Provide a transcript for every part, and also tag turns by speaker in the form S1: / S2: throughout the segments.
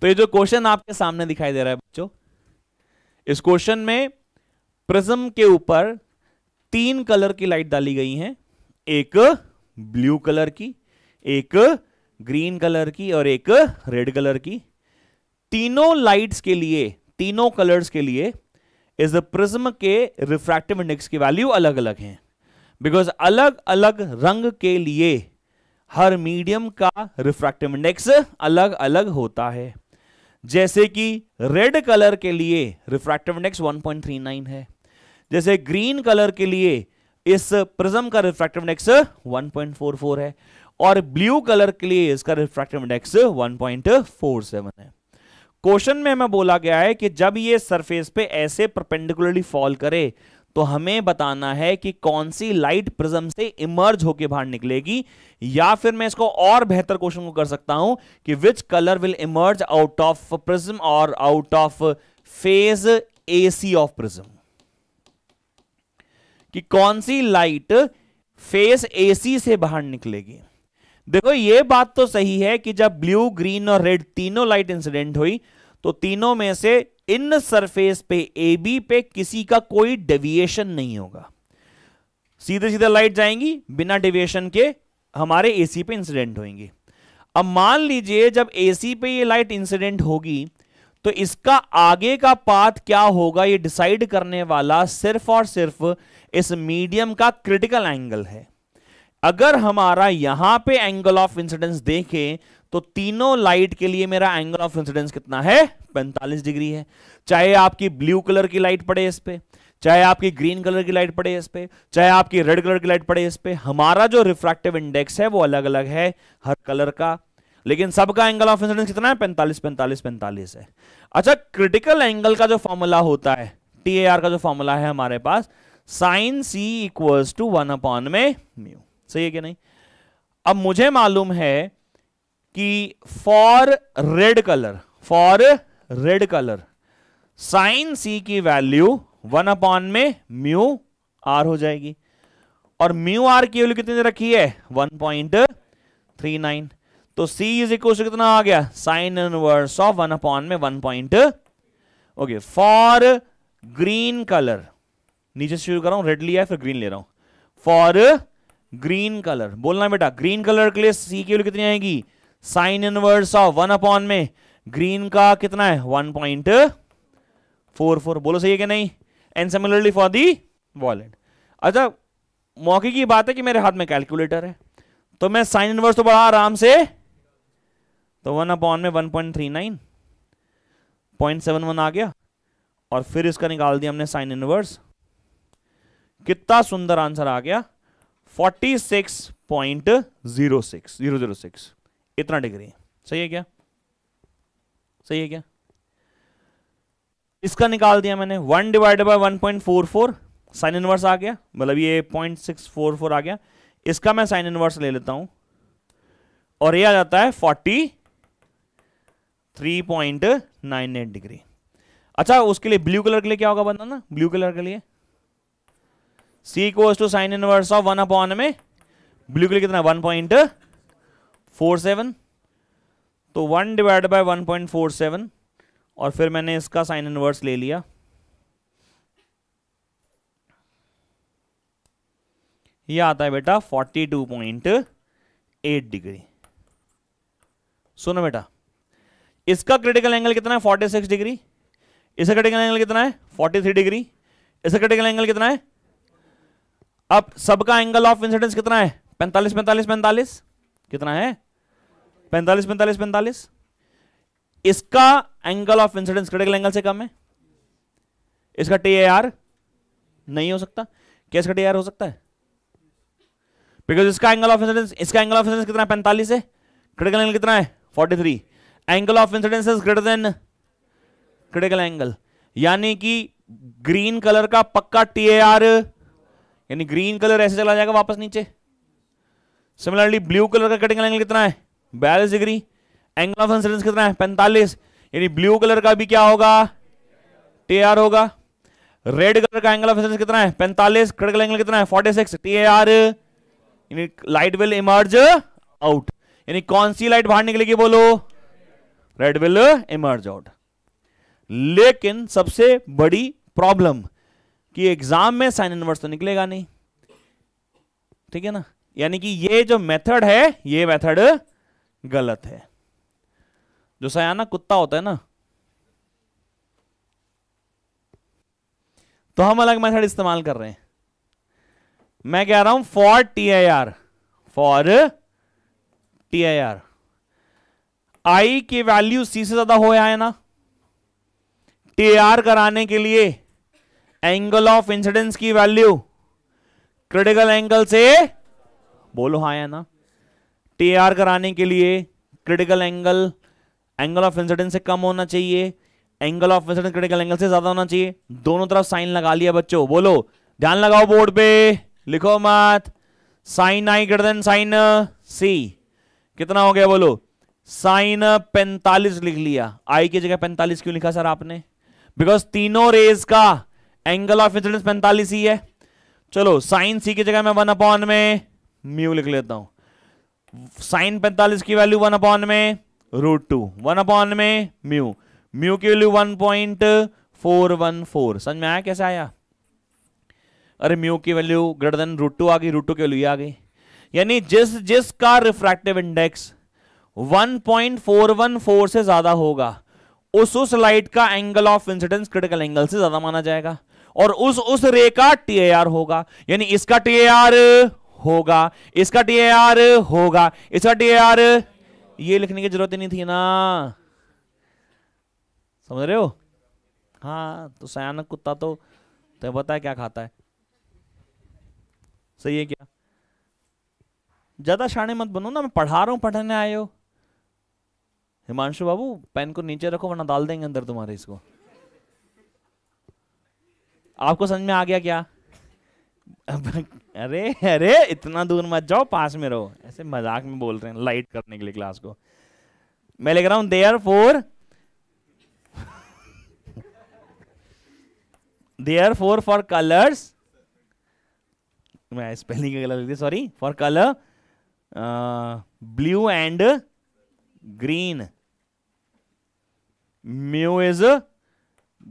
S1: तो ये जो क्वेश्चन आपके सामने दिखाई दे रहा है बच्चों, इस क्वेश्चन में प्रिज्म के ऊपर 3 कलर की लाइट डाली गई हैं, एक ब्लू कलर की, एक ग्रीन कलर की और एक रेड कलर की। तीनों लाइट्स के लिए, तीनों कलर्स के लिए इस प्रिज्म के रिफ्रैक्टिव इंडेक्स की वैल्यू अलग अलग हैं, बिकॉज अलग अलग रंग के लिए हर मीडियम का रिफ्रैक्टिव इंडेक्स अलग अलग होता है। जैसे कि रेड कलर के लिए रिफ्रैक्टिव इंडेक्स 1.39 है, जैसे ग्रीन कलर के लिए इस प्रिज्म का रिफ्रैक्टिव इंडेक्स 1.44 है, और ब्लू कलर के लिए इसका रिफ्रैक्टिव इंडेक्स 1.47 है। क्वेश्चन में हमें बोला गया है कि जब ये सरफेस पे ऐसे परपेंडिकुलरली फॉल करे तो हमें बताना है कि कौन सी लाइट प्रिज्म से इमर्ज होके बाहर निकलेगी, या फिर मैं इसको और बेहतर क्वेश्चन को कर सकता हूं कि which colour will emerge out of prism और out of face AC of prism, कि कौन सी लाइट फेस एसी से बाहर निकलेगी। देखो ये बात तो सही है कि जब ब्लू, ग्रीन और रेड तीनों लाइट इंसिडेंट हुई तो तीनों में से इन सरफेस पे AB पे किसी का कोई डेविएशन नहीं होगा, सीधे सीधे लाइट जाएंगी बिना डेविएशन के हमारे AC पे इंसिडेंट होंगी। अब मान लीजिए जब AC पे ये लाइट इंसिडेंट होगी तो इसका आगे का पाथ क्या होगा, ये डिसाइड करने वाला सिर्फ और सिर्फ इस मीडियम का क्रिटिकल एंगल है। अगर हमारा यहां पे एंगल ऑफ इंसिडेंस देखें तो तीनों लाइट के लिए मेरा एंगल ऑफ इंसिडेंस कितना है, 45 डिग्री है। चाहे आपकी ब्लू कलर की लाइट पड़े इस पे, चाहे आपकी ग्रीन कलर की लाइट पड़े इस पे, चाहे आपकी रेड कलर की लाइट पड़े इस पे, हमारा जो रिफ्रैक्टिव इंडेक्स है वो अलग अलग है हर कलर का, लेकिन सबका एंगल ऑफ इंसिडेंस कितना है, 45 45 45 है। अच्छा, क्रिटिकल एंगल का जो फॉर्मूला होता है, TAR का जो फॉर्मूला है हमारे पास, साइन C इक्वल्स टू 1 में म्यू, सही है कि नहीं। अब मुझे मालूम है कि for red colour sine C की वैल्यू 1 में म्यू R हो जाएगी, और म्यू R की वैल्यू कितनी रखी है, 1.39। तो C इज इक्वल टू कितना आ गया, साइन इनवर्स ऑफ 1 में 1. ओके, फॉर ग्रीन कलर, नीचे से शुरू कर रहा हूं, रेड लिया है फिर ग्रीन ले रहा हूं। फॉर ग्रीन कलर बोलना बेटा, ग्रीन कलर के लिए C की वैल्यू कितनी आएगी, साइन इनवर्स ऑफ 1 में ग्रीन का कितना है, 1.44। बोलो सही है कि नहीं। And similarly for the wallet. अच्छा, मौके की बात है कि मेरे हाथ में कैलकुलेटर है, तो मैं साइन इनवर्स तो बड़ा आराम से, तो 1 में 1.39, 0.71 आ गया, और फिर इसका निकाल दिया हमने साइन इनवर्स, कितना सुंदर आंसर आ गया, 46.006 इतना डिग्री। सही है क्या, सही है क्या। इसका निकाल दिया मैंने, 1 डिवाइडेड बाय 1.44 साइन इनवर्स आ गया, मतलब ये 0.644 आ गया। इसका मैं साइन इनवर्स ले लेता हूं और ये आ जाता है 43.98 डिग्री। अच्छा, उसके लिए ब्लू कलर के लिए क्या होगा बताना, ब्लू कलर के लिए C equals to sine inverse of 1 में ब्लू के लिए कितना, 1.47, तो 1 डिवाइड बाय 1.47, और फिर मैंने इसका साइन इनवर्स ले लिया, यह आता है बेटा 42.8 डिग्री। सुनो बेटा, इसका क्रिटिकल एंगल कितना है, 46 डिग्री, इसका क्रिटिकल एंगल कितना है, 43 डिग्री, इसका क्रिटिकल एंगल कितना है। अब सबका एंगल ऑफ इंसिडेंस कितना है, 45 45 45, कितना है, 45 45 45। इसका angle of incidence critical angle से कम है, इसका TAR नहीं हो सकता। क्या इसका TAR हो सकता है, बिकॉज इसका एंगल ऑफ इंसिडेंस, इसका एंगल ऑफ इंसिडेंस कितना है, 45 है, क्रिटिकल एंगल कितना है, 43। Angle of incidence is greater than critical angle, यानी कि ग्रीन कलर का पक्का TAR, यानी ग्रीन कलर ऐसे चला जाएगा वापस नीचे। सिमिलरली ब्लू कलर का क्रिटिकल एंगल कितना है, 42 डिग्री, एंगल ऑफ इंसिडेंस कितना है, 45, यानी ब्लू कलर का भी क्या होगा, TAR होगा। रेड कलर का एंगल ऑफ इंसिडेंस कितना है, 45, क्रिटिकल एंगल कितना है, 46, TAR, यानी लाइट विल इमर्ज आउट, यानी कौन सी लाइट बाहर निकलेगी बोलो, रेड विल इमर्ज आउट। लेकिन सबसे बड़ी प्रॉब्लम कि एग्जाम में साइन इनवर्स तो निकलेगा नहीं, ठीक है ना। यानी कि ये जो मेथड है ये मेथड गलत है। जो सयाना कुत्ता होता है ना, तो हम अलग मेथड इस्तेमाल कर रहे हैं। मैं कह रहा हूं फॉर टी आई आर आई की वैल्यू सी से ज्यादा हो है ना, टी आर कराने के लिए एंगल ऑफ इंसिडेंस की वैल्यू क्रिटिकल एंगल से, बोलो हाँ या ना, टी आर कराने के लिए क्रिटिकल एंगल ऑफ इंसिडेंस से कम होना चाहिए, angle of incidence critical angle से ज्यादा होना चाहिए। दोनों तरफ साइन लगा लिया बच्चों, बोलो ध्यान लगाओ बोर्ड पे, लिखो मत। साइन आई ग्रेटर देन साइन सी कितना हो गया, बोलो साइन 45 लिख लिया। आई की जगह 45 क्यों लिखा सर आपने? बिकॉज तीनों रेज का एंगल ऑफ इंसिडेंस 45 ही है। चलो साइन सी की जगह मैं 1 में म्यू लिख लेता हूं। साइन 45 की वैल्यू 1 में √2, 1 में म्यू, म्यू की वैल्यू 1.414। समझ में आया कैसे आया? अरे म्यू की वैल्यू ग्रेटर देन √2 आ गई, √2 की वैल्यू आ गई। यानी जिसका रिफ्रैक्टिव इंडेक्स 1.414 से ज्यादा होगा उस लाइट का angle of incidence critical angle से ज्यादा माना जाएगा, और उस रे का टीएआर होगा। यानी इसका टीएआर होगा, इसका टीएआर होगा, इसका टीएआर, ये लिखने की जरूरत ही नहीं थी ना, समझ रहे हो? हाँ, तो सयानक कुत्ता तो पता है क्या खाता है, सही है क्या? ज्यादा शाणे मत बनो ना, मैं पढ़ा रहा हूं, पढ़ने आए हो। हिमांशु बाबू पेन को नीचे रखो वरना डाल देंगे अंदर तुम्हारे इसको। आपको समझ में आ गया क्या? अरे अरे इतना दूर मत जाओ, पास में रहो। ऐसे मजाक में बोल रहे हैं लाइट करने के लिए क्लास को। मैं लिख रहा हूं देयरफॉर फॉर कलर्स, मैं स्पेलिंग गलत लिख दी, sorry, for colour blue and green mu is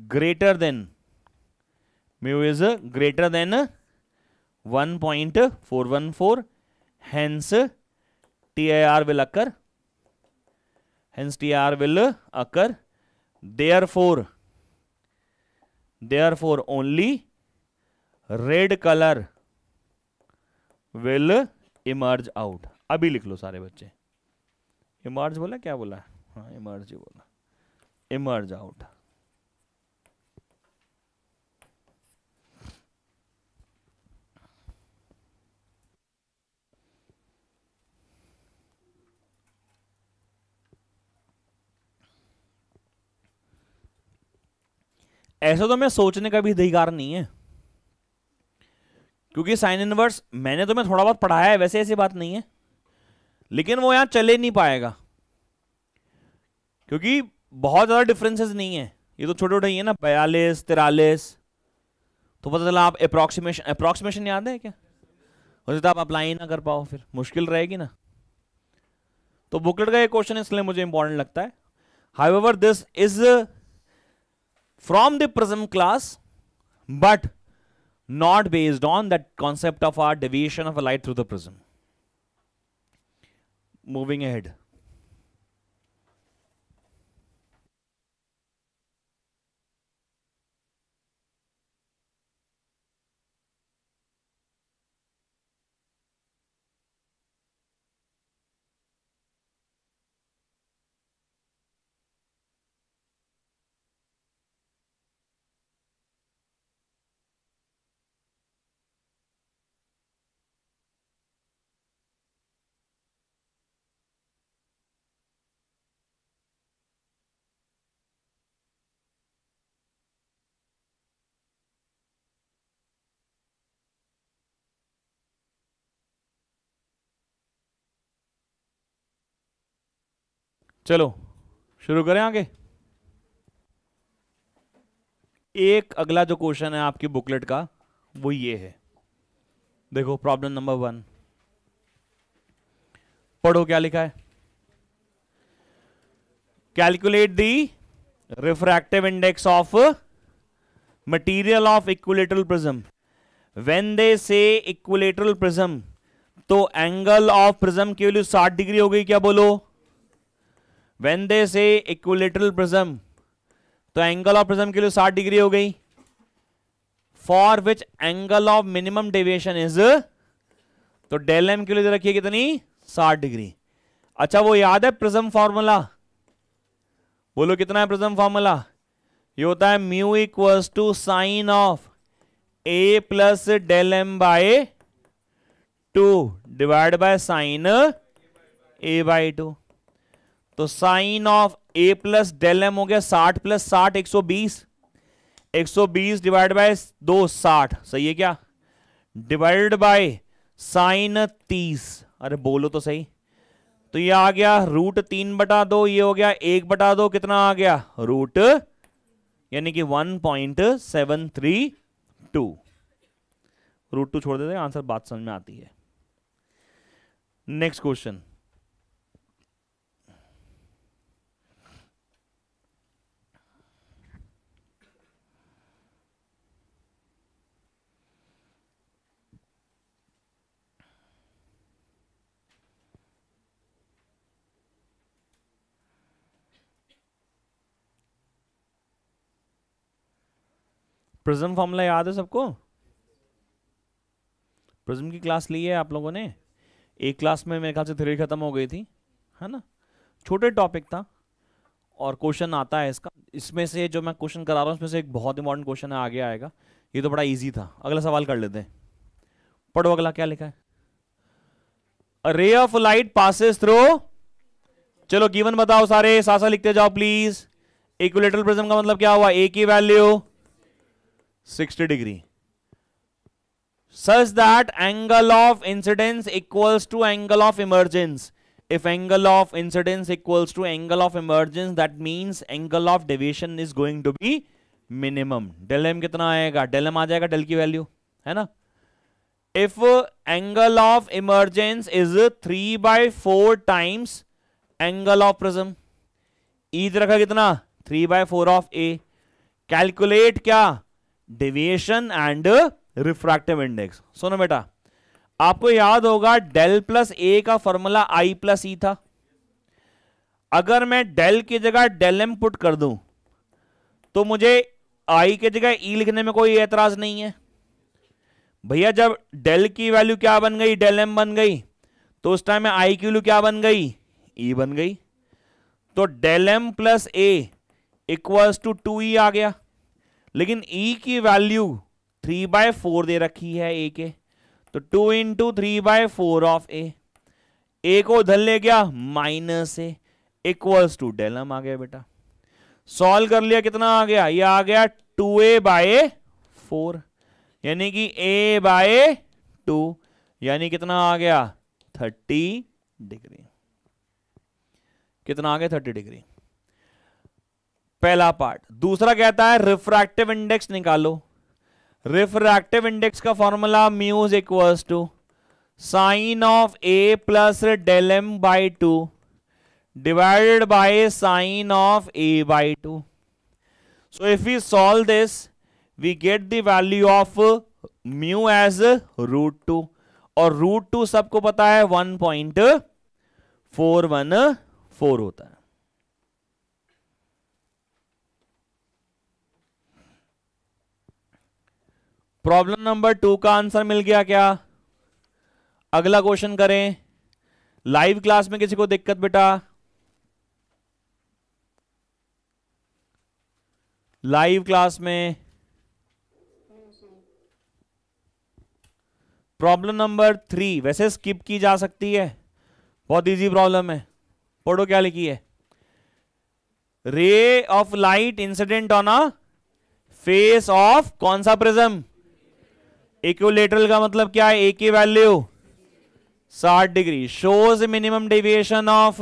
S1: greater than 1.414, hence TIR will occur, therefore only red color will emerge out। अभी लिख लो सारे बच्चे, इमर्ज बोला क्या बोला? हाँ इमर्ज ही बोला, इमर्ज आउट। ऐसा तो मैं सोचने का भी अधिकार नहीं है, क्योंकि साइन इनवर्स मैंने तुम्हें थोड़ा बहुत पढ़ाया है, वैसे ऐसी बात नहीं है, लेकिन वो यहां चले नहीं पाएगा क्योंकि बहुत ज्यादा डिफरेंसेस नहीं है। ये तो छोटे छोटे ही है ना, 42 43, तो पता चला आप अप्रोक्सीमेशन याद है क्या? हो सकता है आप अप्लाई ना कर पाओ, फिर मुश्किल रहेगी ना। तो बुकलेट का ये क्वेश्चन इसलिए मुझे इंपॉर्टेंट लगता है। However this is from the prism class but not based on that concept of our deviation of a light through the prism. Moving ahead, चलो शुरू करें आगे। एक अगला जो क्वेश्चन है आपकी बुकलेट का वो ये है, देखो प्रॉब्लम नंबर 1, पढ़ो क्या लिखा है। Calculate the refractive index of material of equilateral prism. When they से इक्विलेटरल प्रिज्म, तो एंगल ऑफ प्रिज्म की वैल्यू 60 डिग्री हो गई. क्या बोलो? व्हेन दे से इक्विलेटरल प्रिज्म, तो एंगल ऑफ प्रिज्म की वैल्यू 60 डिग्री हो गई. For which angle of minimum deviation is, तो डेल एम की वैल्यू रखिए कितनी? 60 डिग्री. अच्छा, वो याद है प्रिज्म फॉर्मूला? बोलो कितना है प्रिज्म फॉर्मूला? ये होता है mu equals to sine of A plus del M by 2 divide by sine A by 2. तो sine of A plus del M हो गया 60 प्लस 60 120. 120 divide by 2 60. सही है क्या? Divided by sine 30. अरे बोलो तो सही. तो ये आ गया √3/2. ये हो गया 1/2. कितना आ गया? रूट, यानी कि 1.732. √2 छोड़ देते हैं, आंसर बात समझ में आती है. Next question. प्रिज्म फॉर्मूला याद है सबको? प्रिज्म की क्लास ली है आप लोगों ने? एक क्लास में मेरे ख्याल से थ्योरी खत्म हो गई थी, है ना? छोटे टॉपिक था और क्वेश्चन आता है इसका. इसमें से जो मैं क्वेश्चन करा रहा हूं उसमें से एक बहुत इंपॉर्टेंट क्वेश्चन है, आगे आएगा. ये तो बड़ा इजी था. अगला सवाल कर लेते हैं. पढ़ो अगला क्या लिखा है. A ray of light passes through, चलो गिवन बताओ सारे, साथ साथ लिखते जाओ प्लीज. इक्विलेटरल प्रिज्म का मतलब क्या हुआ? ए की value 60 degree. Such that angle of incidence equals to angle of emergence. If angle of incidence equals to angle of emergence, that means angle of deviation is going to be minimum. Del m कितना आएगा? del m आ जाएगा del की value, है ना? If angle of emergence is 3/4 times angle of prism, e रखा कितना? 3/4 of a. Calculate क्या? Deviation and refractive index. सुनो बेटा, आपको याद होगा डेल प्लस ए का फॉर्मूला आई प्लस ई था. अगर मैं डेल की जगह डेल एम पुट कर दूं तो मुझे आई की जगह ई लिखने में कोई एतराज नहीं है भैया. जब डेल की वैल्यू क्या बन गई? डेल एम बन गई. तो उस टाइम में आई की वैल्यू क्या बन गई? ई बन गई. तो del M plus A equals to 2e आ गया. लेकिन ई की वैल्यू 3/4 दे रखी है ए के, तो 2 × 3/4 ऑफ ए को उधर ले गया minus A equals to del M आ गया बेटा. सॉल्व कर लिया, कितना आ गया? ये आ गया 2a/4, यानी कि a/2, यानी कितना आ गया? 30 डिग्री. कितना आ गया? 30 डिग्री. पहला पार्ट. दूसरा कहता है रिफ्रैक्टिव इंडेक्स निकालो. रिफ्रैक्टिव इंडेक्स का formula mu is equals to sine of A plus del M by 2 divided by sine of A by 2. So if we solve this we get the value of mu as √2, और √2 सबको पता है 1.414 होता है. Problem number 2 का answer मिल गया क्या? अगला क्वेश्चन करें. लाइव क्लास में किसी को दिक्कत बेटा? लाइव क्लास में प्रॉब्लम नंबर 3 वैसे स्किप की जा सकती है, बहुत इजी प्रॉब्लम है. पढ़ो क्या लिखी है. रे of light incident on a face of कौन सा प्रिज्म? इक्विलेटरल का मतलब क्या है? ए की value 60 degree. Shows minimum deviation of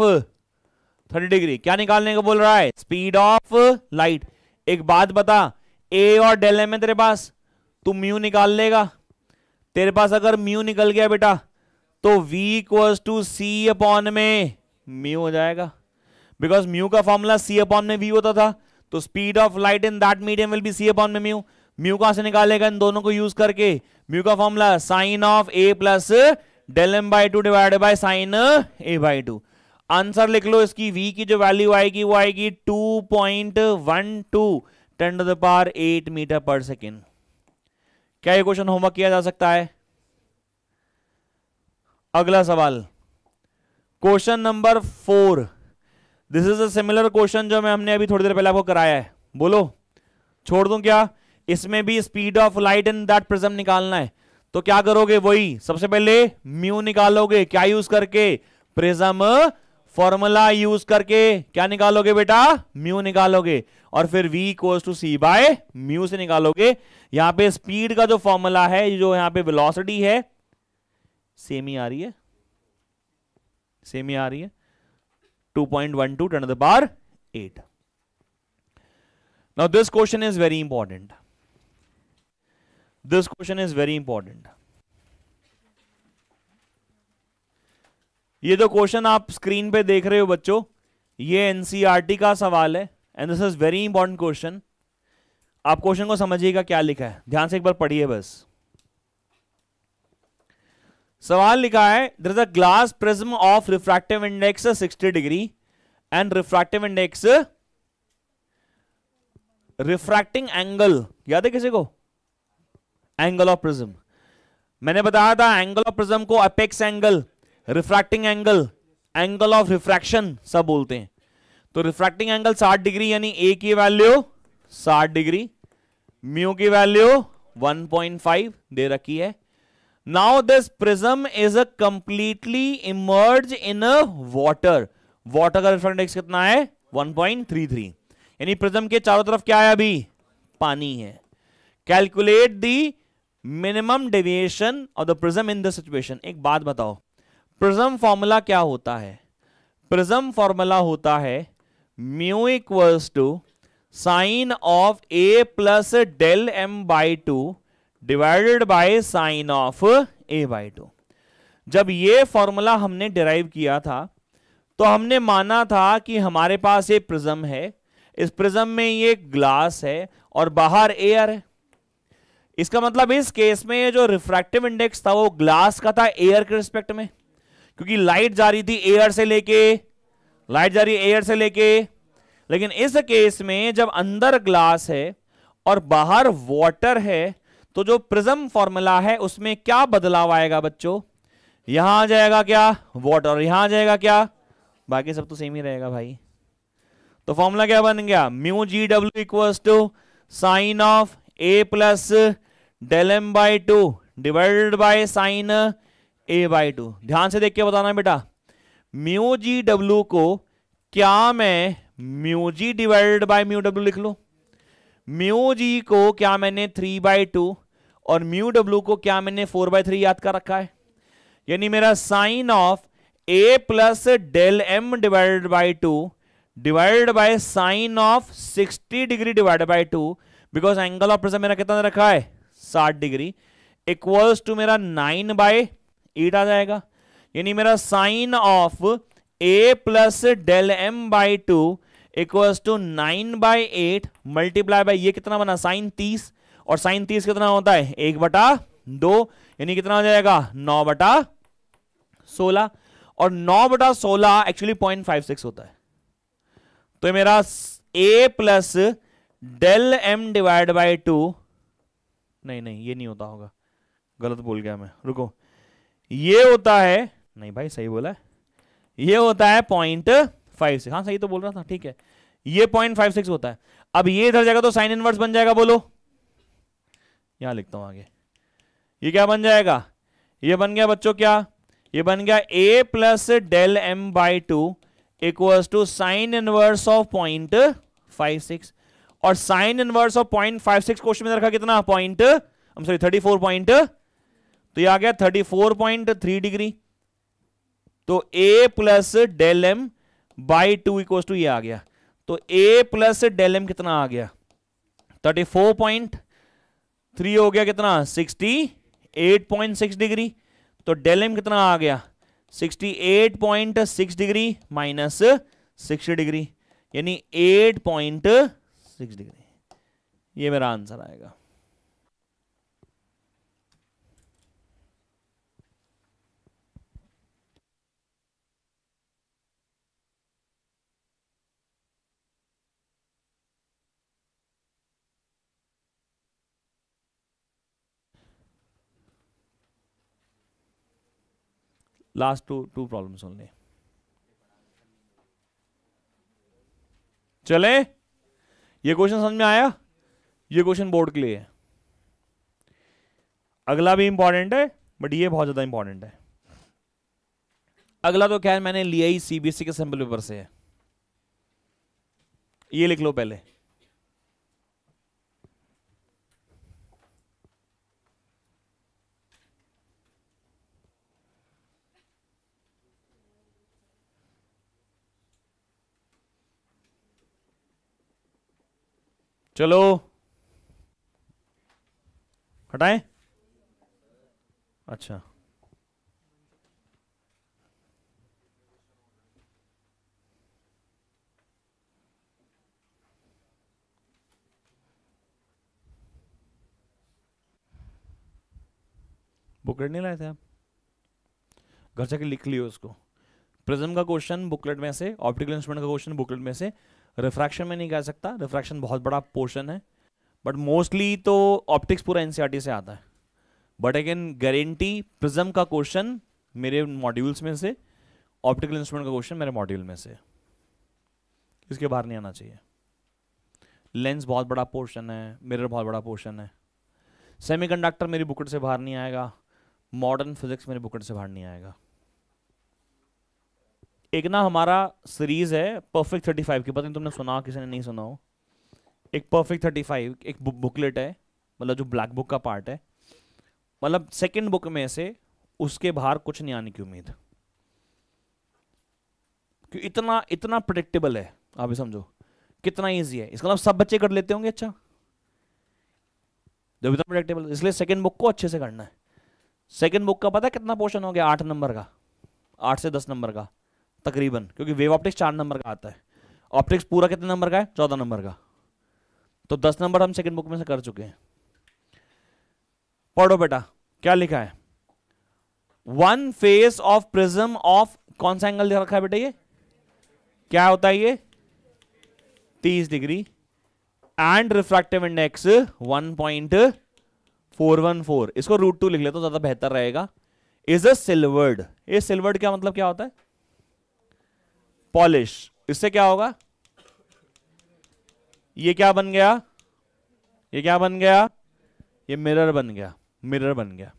S1: 30 degree. क्या निकालने को बोल रहा है? Speed of light. एक बात बता, ए और डेल एम है तेरे पास, तू म्यू निकाल लेगा. तेरे पास अगर म्यू निकल गया बेटा तो v = c/में म्यू हो जाएगा. बिकॉज म्यू का फॉर्मूला सी अपॉन में वी होता था, तो speed of light in that medium will be C upon में म्यू। म्यू कहां से निकालेगा इन दोनों को यूज करके, म्यू का formula sine of A plus del M by two divided by sine A by two. Answer लिख लो, इसकी v की जो वैल्यू आएगी वो आएगी 2.12 10 to the power 8 मीटर पर सेकेंड। क्या ये क्वेश्चन होमवर्क किया जा सकता है? अगला सवाल, question number 4। This is a similar question जो हमने अभी थोड़ी देर पहले आपको कराया है। बोलो छोड़ दूं क्या? इसमें भी speed of light in that prism निकालना है, तो क्या करोगे? वही सबसे पहले म्यू निकालोगे, क्या यूज करके? प्रिज्म फॉर्मूला यूज करके क्या निकालोगे बेटा? म्यू निकालोगे, और फिर v equals to C by mu से निकालोगे। यहां पे स्पीड का जो फॉर्मूला है, जो यहां पे वेलोसिटी है, सेम ही आ रही है, सेम ही आ रही है, 2.12 10 to the power 8। Now this question is very important. This question is very important. ये जो क्वेश्चन आप स्क्रीन पे देख रहे हो बच्चों, ये एनसीईआरटी का सवाल है, and this is very important question. आप क्वेश्चन को समझिएगा क्या लिखा है, ध्यान से एक बार पढ़िए बस। सवाल लिखा है, there is a glass prism of refractive index 60 degree and refractive index, refracting angle याद है किसी को? एंगल ऑफ प्रिज्म मैंने बताया था, एंगल ऑफ प्रिज्म को apex angle, refracting angle, angle of refraction सब बोलते हैं। तो रिफ्रैक्टिंग एंगल 60 डिग्री, यानी ए की वैल्यू 60 डिग्री, म्यू की वैल्यू 1.5 दे रखी है। Now this prism is a completely emerge in a water. Water का रिफ्रैक्टिव इंडेक्स कितना है? 1.33, यानी प्रिज्म के चारों तरफ क्या है? अभी पानी है। Calculate the minimum deviation of the prism in this situation. एक बात बताओ, प्रिज्म फॉर्मूला क्या होता है? प्रिज्म फॉर्मूला होता है mu equals to sine of A plus del M by two divided by sine of A by two. जब ये फॉर्मूला हमने डिराइव किया था तो हमने माना था कि हमारे पास ये प्रिज्म है, इस प्रिज्म में ये ग्लास है और बाहर एयर है। इसका मतलब इस केस में ये जो रिफ्रैक्टिव इंडेक्स था वो ग्लास का था एयर के रिस्पेक्ट में, क्योंकि लाइट जा रही थी एयर से लेके, लाइट जा रही है एयर से लेके। लेकिन इस केस में जब अंदर ग्लास है और बाहर वाटर है, तो जो प्रिज्म फॉर्मूला है उसमें क्या बदलाव आएगा बच्चों? यहां आ जाएगा क्या? वाटर। यहां आ जाएगा क्या? बाकी सब तो सेम ही रहेगा भाई। तो फॉर्मूला क्या बन गया? Mu G W equals to sine of A plus del M by two divided by sine A by two. ध्यान से देख के बताना बेटा, म्यू जी डब्ल्यू को क्या मैं mu G divided by mu W लिख लूं? म्यू जी को क्या मैंने 3/2 और म्यू डब्ल्यू को क्या मैंने 4/3 याद कर रखा है? यानी मेरा sine of A plus del M divided by 2 divided by sine of 60 degree divided by 2, because angle of prism मेरा कितना रखा है? 60 डिग्री, इक्वल्स टू मेरा 9/8 आ जाएगा। यानी मेरा sine of A plus del M by 2 equals to 9/8 multiply by ये कितना बना? साइन 30, और साइन 30 कितना होता है? 1/2, यानी कितना हो जाएगा? 9/16, और 9/16 एक्चुअली 0.56 होता है। तो मेरा a plus del M divide by 2, नहीं ये नहीं होता होगा, गलत बोल गया मैं, रुको, ये होता है, नहीं भाई सही बोला है, ये होता है 0.56। हाँ सही तो बोल रहा था, ठीक है, ये 0.56 होता है। अब ये इधर जाएगा तो साइन इनवर्स बन जाएगा, बोलो, यहां लिखता हूं आगे, ये क्या बन जाएगा? ये बन गया बच्चों क्या? ये बन गया a plus del M by 2 equals to sine inverse of 0.56, और साइन इनवर्स ऑफ 0.56 क्वेश्चन में रखा कितना? 34 पॉइंट, तो ये आ गया 34.3 डिग्री। तो a plus del M by 2 equals to ये आ गया, तो a प्लस डेल एम कितना आ गया? 34.3 हो गया कितना? 68.6 डिग्री। तो डेल एम कितना आ गया? 68.6 डिग्री माइनस 60 डिग्री, यानी 8.6 डिग्री। ये मेरा आंसर आएगा। Last two problems only. चले, ये क्वेश्चन समझ में आया? ये क्वेश्चन बोर्ड के लिए है। अगला भी इंपॉर्टेंट है, बट ये बहुत ज्यादा इंपॉर्टेंट है। अगला तो क्या है, मैंने लिया ही सीबीएसई के सैंपल पेपर से है। ये लिख लो पहले। चलो हटाएं। अच्छा, बुकलेट नहीं लाए थे आप? घर जाके लिख लियो उसको। प्रिज्म का क्वेश्चन बुकलेट में से, ऑप्टिकल इंस्ट्रूमेंट का क्वेश्चन बुकलेट में से। रिफ्रैक्शन में नहीं कह सकता, रिफ्रैक्शन बहुत बड़ा पोर्शन है, बट मोस्टली तो ऑप्टिक्स पूरा एनसीईआरटी से आता है। But I can guarantee prism का क्वेश्चन मेरे मॉड्यूल्स में से, ऑप्टिकल इंस्ट्रूमेंट का क्वेश्चन मेरे मॉड्यूल में से, इसके बाहर नहीं आना चाहिए। लेंस बहुत बड़ा पोर्शन है, मिरर बहुत बड़ा पोर्शन है। सेमीकंडक्टर मेरी बुकलेट से बाहर नहीं आएगा, मॉडर्न फिजिक्स मेरी बुकलेट से बाहर नहीं आएगा। एक ना हमारा सीरीज है परफेक्ट 35 की, पता नहीं तुमने सुना, किसी ने नहीं सुना हो। एक परफेक्ट 35 एक बुकलेट है, मतलब जो ब्लैक बुक का पार्ट है, मतलब सेकंड बुक में से उसके बाहर कुछ नहीं आने की उम्मीद, क्योंकि इतना इतना प्रिडिक्टेबल है। आप भी समझो कितना इजी है, इसका मतलब सब बच्चे कर लेते होंगे। अच्छा, जब इतना प्रिडिक्टेबल, इसलिए सेकंड बुक को अच्छे से करना है। सेकंड बुक का पता है कितना पोर्शन हो गया? 8 नंबर का, 8 से 10 नंबर का तकरीबन, क्योंकि वेव ऑप्टिक्स 4 नंबर का आता है। ऑप्टिक्स पूरा कितने नंबर का है? 14 नंबर का। तो 10 नंबर हम सेकंड बुक में से कर चुके हैं। पढ़ो बेटा, क्या लिखा है? One face of prism of, कौन सा एंगल दे रखा है बेटा? ये क्या होता है? ये 30 डिग्री एंड रिफ्रैक्टिव इंडेक्स 1.414। इसको √2 लिख ले तो ज्यादा बेहतर रहेगा। इज अ सिल्वर्ड, ये सिल्वर्ड क्या मतलब क्या होता है? पॉलिश। इससे क्या होगा? ये क्या बन गया? ये क्या बन गया? ये मिरर बन गया, मिरर बन गया।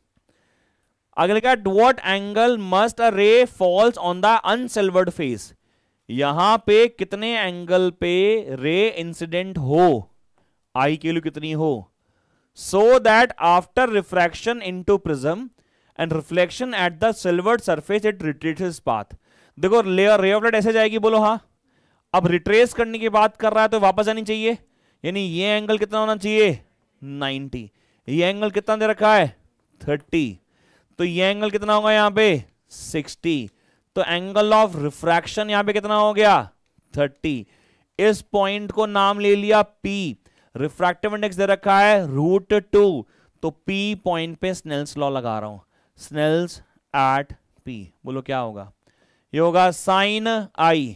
S1: अगले का, व्हाट एंगल मस्ट अ रे फॉल्स ऑन द अनसिल्वर्ड फेस। यहां पे कितने एंगल पे रे इंसिडेंट हो, आई की वैल्यू कितनी हो, so that after refraction into prism and reflection at the silvered surface it retraces path. देखो रे ऑफ लाइट ऐसे जाएगी, बोलो हाँ। अब रिट्रेस करने की बात कर रहा है तो वापस आनी चाहिए, यानी ये एंगल कितना होना चाहिए? 90। ये एंगल कितना दे रखा है? 30। तो ये एंगल कितना होगा यहां पे? 60। तो एंगल ऑफ रिफ्रैक्शन यहां पे कितना हो गया? 30। इस पॉइंट को नाम ले लिया P। रिफ्रैक्टिव इंडेक्स दे रखा है √2। तो P पॉइंट पे स्नेल्स लॉ लगा रहा हूं, स्नेल्स एट P। बोलो क्या होगा? ये होगा sine I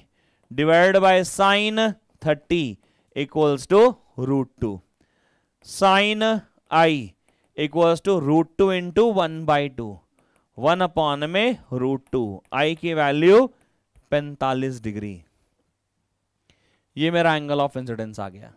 S1: divide by sine 30 equals to √2। Sine I equals to √2 into 1/2, 1 upon में √2। आई की वैल्यू 45 डिग्री। ये मेरा एंगल ऑफ इंसिडेंस आ गया।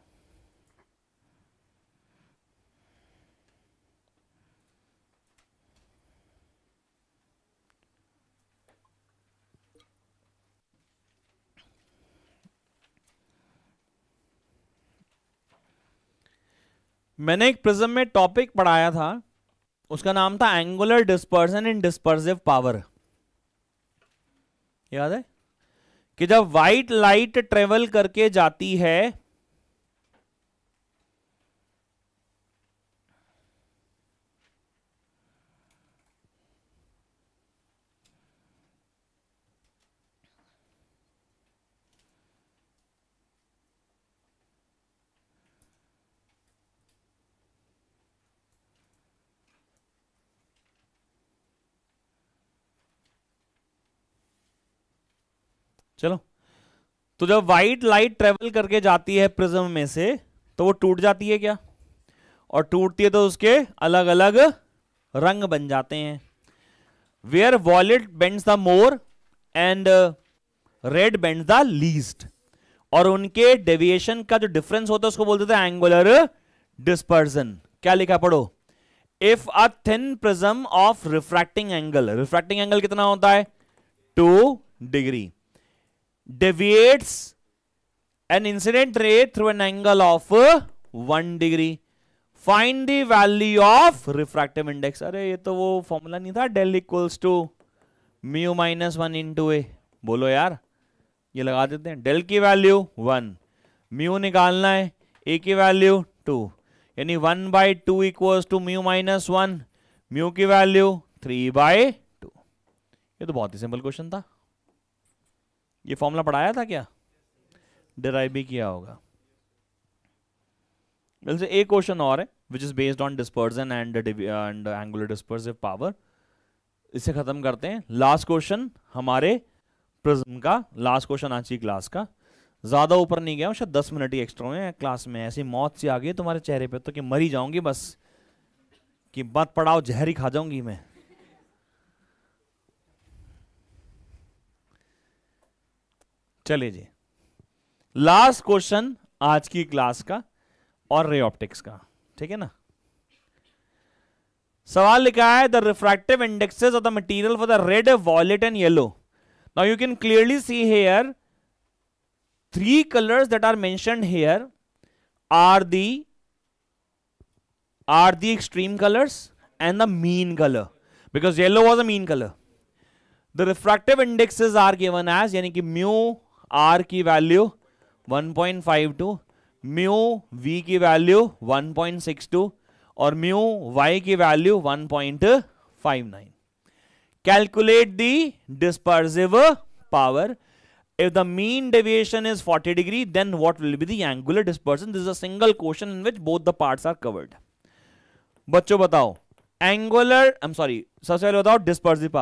S1: मैंने एक प्रिज्म में टॉपिक पढ़ाया था, उसका नाम था एंगुलर डिस्पर्सन इन डिस्पर्सिव पावर। याद है कि जब व्हाइट लाइट ट्रेवल करके जाती है चलो, तो जब व्हाइट लाइट ट्रेवल करके जाती है प्रिज्म में से तो वो टूट जाती है क्या, और टूटती है तो उसके अलग अलग रंग बन जाते हैं. Where violet bends the more and red bends the least, और उनके डेविएशन का जो डिफरेंस होता है उसको बोलते थे एंगुलर डिस्पर्जन. क्या लिखा पढ़ो. If a thin prism of refracting angle कितना होता है 2 degree, deviates an incident ray through an angle of 1 degree, find the value of refractive index. अरे ये तो वो फॉर्मूला नहीं था del equals to mu minus 1 into A. बोलो यार, ये लगा देते हैं. डेल की वैल्यू 1, म्यू निकालना है, ए की वैल्यू 2, यानी 1/2 equals to mu minus 1, mu की वैल्यू 3/2. ये तो बहुत ही सिंपल क्वेश्चन था. ये फॉर्मूला पढ़ाया था क्या, डिराइव भी किया होगा. वैसे एक क्वेश्चन और है which is based on dispersion and angular dispersive power. इसे खत्म करते हैं. लास्ट क्वेश्चन हमारे प्रिज्म का, लास्ट क्वेश्चन आज की क्लास का. ज्यादा ऊपर नहीं गया, शायद 10 मिनट ही एक्स्ट्रा हुए क्लास में. ऐसी मौत सी आ गई तुम्हारे चेहरे पे तो कि मर ही जाऊंगी बस, कि मत पढ़ाओ जहर ही खा जाऊंगी मैं. चलिए जी, लास्ट क्वेश्चन आज की क्लास का और रे ऑप्टिक्स का, ठीक है ना. सवाल लिखा है the refractive indexes of the material for the red, violet and yellow. Now you can clearly see here 3 colors that are mentioned here are the extreme colors and the mean color, because yellow was a mean color. The refractive indexes are given as, यानी कि mu R की value 1.52, mu V की value 1.62 और mu Y की value 1.59. Calculate the dispersive power. If the mean deviation is 40 degree, then what will be the angular dispersion? This is a single question in which both the parts are covered. बच्चों बताओ सबसे पहले बताओ dispersive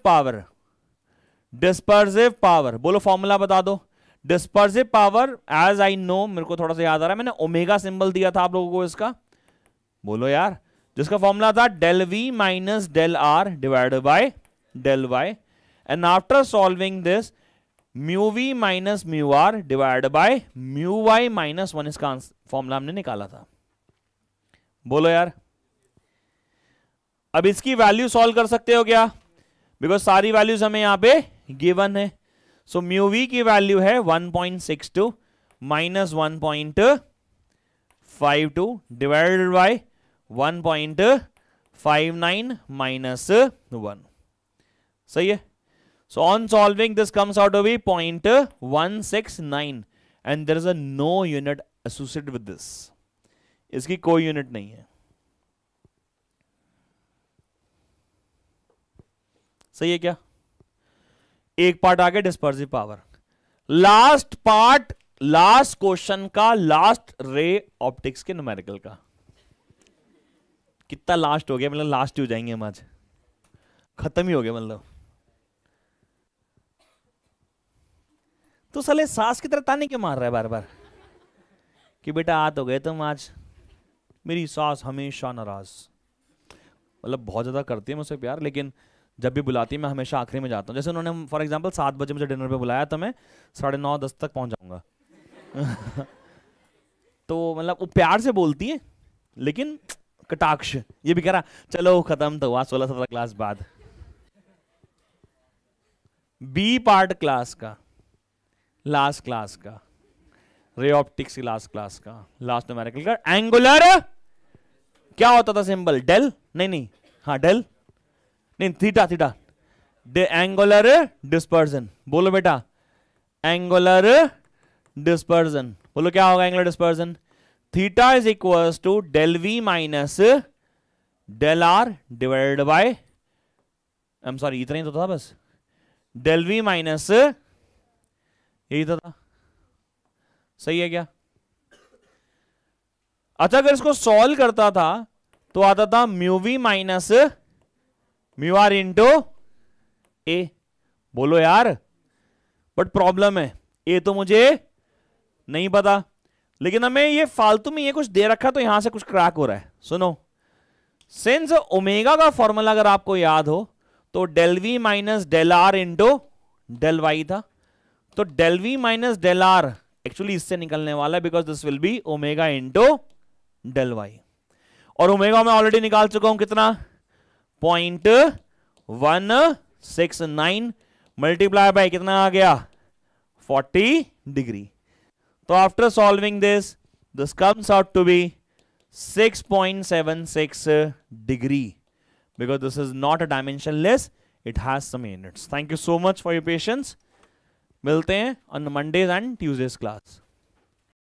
S1: power. Dispersive power बोलो, formula बता दो. Dispersive power as I know, मेरे को थोड़ा सा याद आ रहा है, मैंने ओमेगा सिंबल दिया था आप लोगों को इसका. बोलो यार, जिसका फॉर्मूला था del V minus del R divided by del Y. And after solving this, mu v minus mu r divided by mu y minus 1, इसका फॉर्मूला हमने निकाला था. बोलो यार, अब इसकी वैल्यू सॉल्व कर सकते हो क्या, बिकॉज सारी वैल्यूज हमें यहां पे गिवन है. सो म्यू वी की वैल्यू है 1.62 माइनस 1.52 डिवाइडेड बाय 1.59 माइनस 1. सही है. So on solving this comes out to be 0.169 and there is a no unit associated with this. इसकी कोई यूनिट नहीं है. सही है क्या. एक पार्ट आ गया dispersive power. Last part, last question का, लास्ट रे ऑप्टिक्स के न्यूमेरिकल का. कितना लास्ट हो गया, मतलब लास्ट ही हो जाएंगे हम आज, खत्म ही हो गया मतलब. तो साले सास की तरह ताने क्यों मार रहा है बार बार कि बेटा आ तो गए तुम आज. मेरी सास हमेशा नाराज, मतलब बहुत ज्यादा करती है मुझसे प्यार, लेकिन जब भी बुलाती है मैं हमेशा आखिरी में जाता हूँ. जैसे उन्होंने फॉर एग्जांपल 7 बजे मुझे डिनर पे बुलाया तो मैं 9:30-10 तक पहुंच जाऊंगा. तो मतलब वो प्यार से बोलती है, लेकिन कटाक्ष. ये भी कह रहा चलो खत्म तो हुआ 16-17 क्लास बाद. बी पार्ट क्लास का, लास्ट क्लास का, रे ऑप्टिक्स की लास्ट क्लास का, लास्ट न्यूमेरिकल का. एंगुलर क्या होता था सिंबल, डेल नहीं, हाँ डेल नहीं, थीटा. Angular dispersion. बोलो बेटा, एंगुलर डिस्पर्जन. बोलो क्या होगा angular dispersion. Theta is equals to del V minus del R divided by, I am sorry इतना ही तो था बस, डेल वी माइनस, यही तो था. सही है क्या. अच्छा, अगर इसको सॉल्व करता था तो आता था mu V minus mu R into A. बोलो यार, बट प्रॉब्लम है ए तो मुझे नहीं पता, लेकिन हमें ये फालतू में ये कुछ दे रखा तो यहां से कुछ क्रैक हो रहा है। सुनो, सिंस ओमेगा का फॉर्मूला अगर आपको याद हो तो del V minus del R into del Y था, तो del V minus del R actually इससे निकलने वाला है because this will be omega into del Y, और ओमेगा मैं ऑलरेडी निकाल चुका हूं कितना 0.169 मल्टीप्लाई बाय कितना आ गया 40 डिग्री। तो after solving this comes out to be 6.76 degree because this is not a dimensionless, it has some units. Thank you so much for your patience. मिलते हैं on Mondays and Tuesdays class.